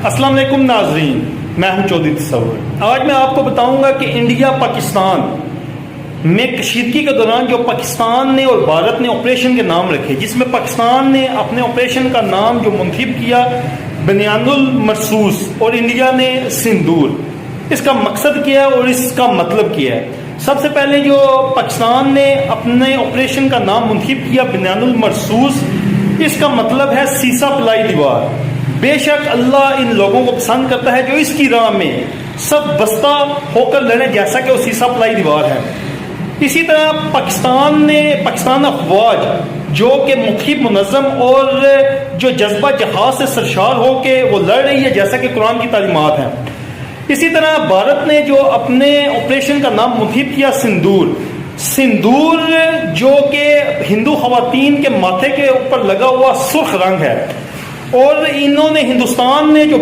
السلام علیکم ناظرین، میں ہوں چودھری تصور۔ آج میں آپ کو بتاؤں گا کہ انڈیا پاکستان میں کشیدگی کے دوران جو پاکستان نے اور بھارت نے آپریشن کے نام رکھے، جس میں پاکستان نے اپنے آپریشن کا نام جو منتخب کیا بنیان المرصوص اور انڈیا نے سندور، اس کا مقصد کیا ہے اور اس کا مطلب کیا ہے۔ سب سے پہلے جو پاکستان نے اپنے آپریشن کا نام منتخب کیا بنیان المرصوص، اس کا مطلب ہے سیسا پلائی دیوار۔ بے شک اللہ ان لوگوں کو پسند کرتا ہے جو اس کی راہ میں سب بستہ ہو کر لڑے، جیسا کہ وہ سیسا پلائی دیوار ہے۔ اسی طرح پاکستان افواج جو کہ مخیب منظم اور جو جذبہ جہاد سے سرشار ہو کے وہ لڑ رہی ہے، جیسا کہ قرآن کی تعلیمات ہیں۔ اسی طرح بھارت نے جو اپنے آپریشن کا نام منتخب کیا سندور جو کہ ہندو خواتین کے ماتھے کے اوپر لگا ہوا سرخ رنگ ہے، اور انہوں نے ہندوستان نے جو